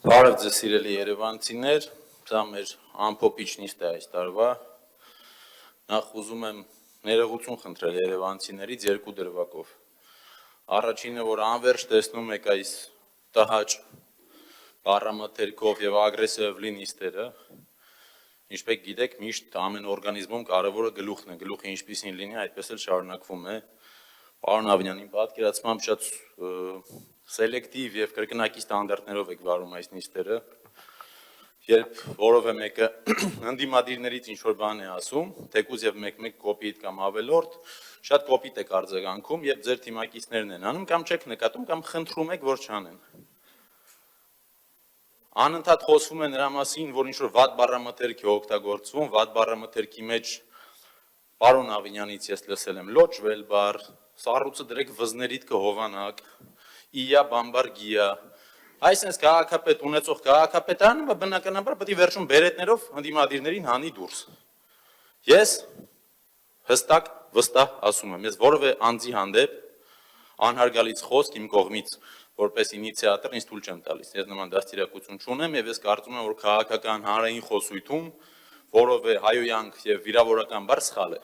Բարև ձեզ սիրելի երևանցիներ, սա մեր ամփոփիչ նիստ է այս տարվա։ Նախ ուզում եմ ներողություն խնդրել երևանցիներից երկու դրվագով։ Առաջինը, որ անվերջ տեսնում եք այս տհաճ բառամթերքով եւ ագրեսիվ նիստերը, ինչպես գիտեք, միշտ ամեն օրգանիզմում կարևորը գլուխն է, գլուխը ինչպեսին լինի, այդպես էլ շարունակվում է։ Պարոն Ավինյանի պատկերացմամբ շատ սելեկտիվ եւ կրկնակի ստանդարտներով եք վարում այս նիստերը, երբ որովե մեկը ընդդիմադիրներից ինչ-որ բան է ասում, թեկուզ եւ մեկ-մեկ կոպիտ կամ ավելորդ, շատ կոպիտ եք արձագանքում եւ ձեր թիմակիցներն են անում կամ չեք նկատում կամ խնդրում եք, որ չանեն։ Անընդհատ խոսվում է նրա մասին, որ ինչ-որ վատ բառամթերք է օգտագործվում, վատ բառամթերքի մեջ պարոն Ավինյանից ես լսել եմ լոճվել բառ, սառույցը դրեք վզներիդ կհովանակ, իա բամբար գիա, այսինքն քաղաքապետ ունեցող քաղաքապետարանը բնականաբար պետք է վերջում բերետներով ընդդիմադիրներին հանի դուրս։ Ես հստակ վստահ ասում եմ, ես որևէ անձի հանդեպ անհարգալից խոսք իմ կողմից որպես ինիցիատոր ինձ թույլ չեմ տալիս։ Ես նման դաստիարակություն չունեմ եւ ես կարծում եմ, որ քաղաքական հանրային խոսույթում որովե հայոյանք եւ վիրավորական բառ սխալ է։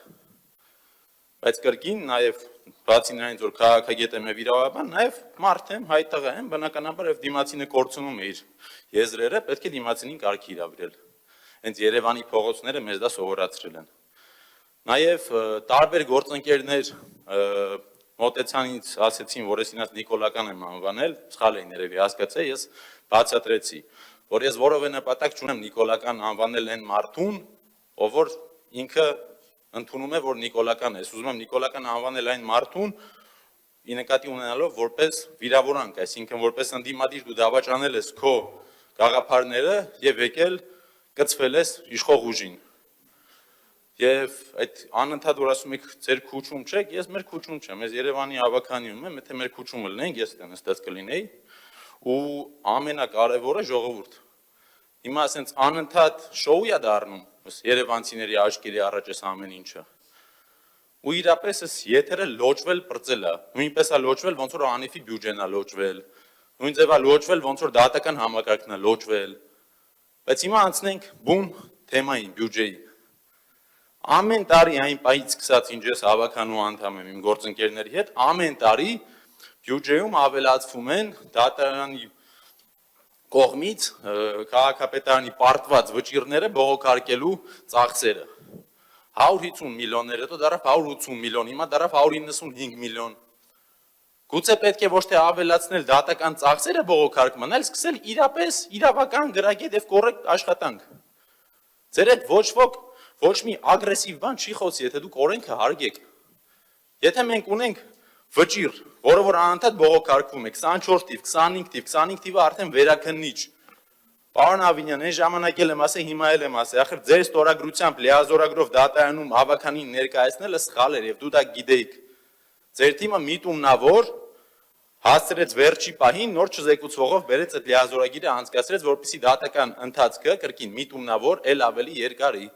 Բայց կրկին նաեւ բացի նրանից, որ քաղաքագետ եմ եւ վիրավորաբան, նաեւ մարդ եմ, հայտաղ եմ, բնականաբար եւ դիմացինը կորցնում է իր եզրերը, պետք է դիմացինին կարգի իրավիրել։ Հենց Երևանի փողոցները մեզ դա սովորացրել են։ Նաեւ տարբեր գործընկերներ մոտեցան ինձ ասեցին, որ ես ինձ նիկոլական եմ անվանել, սխալ էին երևի հասկացա, ես բացատրեցի, որ ես որևէ նպատակ չունեմ նիկոլական անվանել այն մարդուն, ով որ ինքը ընդունում է, որ նիկոլական է, ես ուզում եմ նիկոլական անվանել այն մարդուն, ի նկատի ունենալով որպես վիրավորանք, այսինքն որպես ընդդիմադիր դու դավաճանել ես քո գաղափարները եւ եկել կծվել ես իշխող ուժին։ Եվ այդ անընդհատ որ ասում եք ձեր քուչում չեք, ես մեր քուչում չեմ, ես Երևանի ավականիում եմ, եթե մեր քուչումը լինենք, ես դա նստած կլինեի, ու ամենակարևորը ժողովուրդ։ Հիմա ասենց անընդհատ շոու է դառնում, երևանցիների աչքերի առաջ էս ամեն ինչը։ Ու իրապես էս եթերը լոճվել պրծել է, նույնպես է լոճվել, ոնց որ անիֆի բյուջեն է լոճվել, նույն ձև է լոճվել, ոնց որ դատական համակարգն է լոճվել։ Բայց հիմա անցնենք բուն թեմային, բյուջեի։ Ամեն տարի այն պահից սկսած ինչ ես հավաքանու անդամ եմ իմ գործընկերների հետ, ամեն տարի բյուջեում ավելացվում են դատարանի կողմից քաղաքապետարանի պարտված վճիռները բողոքարկելու ծախսերը։ 150 միլիոններ, հետո դարավ 180 միլիոն, հիմա դարավ 195 միլիոն։ Գուցե պետք է ոչ թե ավելացնել դատական ծախսերը բողոքարկման, այլ սկսել իրապես իրավական գրագետ եւ կոռեկտ աշխատանք։ Ձեր հետ ոչ մի ագրեսիվ բան չի խոսի, եթե դուք օրենքը հարգեք։ Եթե մենք ունենք վճիռ, որը որ անընդհատ բողոքարկվում է, 24 թիվ, 25 թիվ, 25 թիվը արդեն վերաքննիչ։ Պարոն Ավինյան, այն ժամանակ էլ եմ ասել, հիմա էլ եմ ասել, ախր ձեր ստորագրությամբ լիազորագրով դատարանում հավաքանին ներկայացնելը սխալ էր եւ դու դա գիտեիք։ Ձեր թիմը միտումնավոր հասցրեց վերջի պահին նոր չզեկուցողով բերեց այդ լիազորագիրը անցկացրեց, որպեսզի դատական ընթացքը կրկին միտումնավոր էլ ավելի երկարի։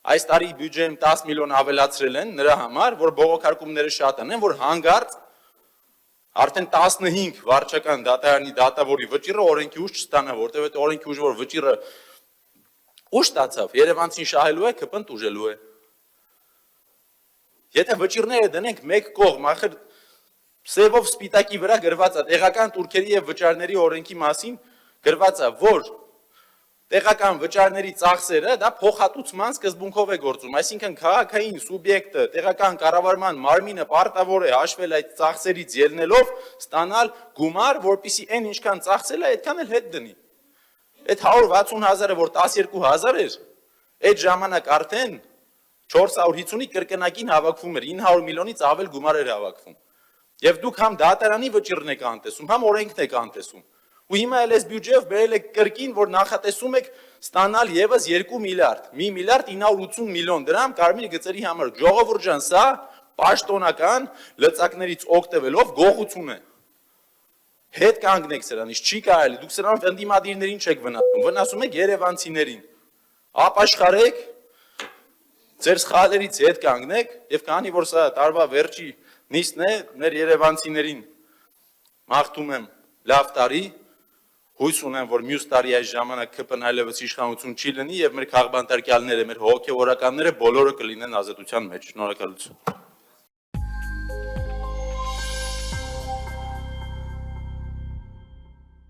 Այս տարի բյուջեում 10 միլիոն ավելացրել են նրա համար, որ բողոքարկումները շատ են, որ հանգարց արդեն 15 վարչական դատարանի դատավորի վճիռը օրենքի ուժ չստանա, որտեղ այդ օրենքի ուժը որ վճիռը ուժ ստացավ, Երևանցին շահելու է, ԿՊ-ն տուժելու է։ Եթե վճիռները դնենք մեկ կողմ, ախր սևով սպիտակի վրա գրված է տեղական турքերի եւ վճարների օրենքի մասին գրված է, որ տեղական վճարների ծախսերը դա փոխհատուցման սկզբունքով է գործում, այսինքն քաղաքային սուբյեկտը, տեղական կառավարման մարմինը պարտավոր է հաշվել այդ ծախսերից ելնելով ստանալ գումար, որպեսզի այն ինչքան ծախսել է, այդքան էլ հետ դնի։ Այդ 160,000-ը, որ 12,000 էր, այդ ժամանակ արդեն 450-ի կրկնակին հավաքվում էր, 900 միլիոնից ավել գումար էր հավաքվում։ Եվ դուք համ դատարանի վճիռն եք անտեսում, համ օրենքն եք անտեսում։ Ու հիմա էլ այս բյուջեով բերել եք կրկին, որ նախատեսում եք ստանալ եւս 2 միլիարդ, 1 միլիարդ 980 միլիոն դրամ կարմիր գծերի համար։ Ժողովուրդ ջան, սա պաշտոնական լծակներից օգտվելով գողություն է։ Հետ կանգնեք սրանից, չի կարելի, դուք սրանով ընդդիմադիրներին չեք վնասում, վնասում եք երևանցիներին։ Ապաշխարեք, ձեր սխալերից հետ կանգնեք, եւ քանի որ սա տարվա վերջի նիստն է, մեր երևանցիներին մաղթում եմ լավ տարի, Հույս ունեմ, որ մյուս տարի այս ժամանակ ԿՊ-ն այլևս իշխանություն չի լինի եւ մեր քաղբանտարկյալները, մեր հոգեվորականները բոլորը կլինեն ազատության մեջ։ Շնորհակալություն։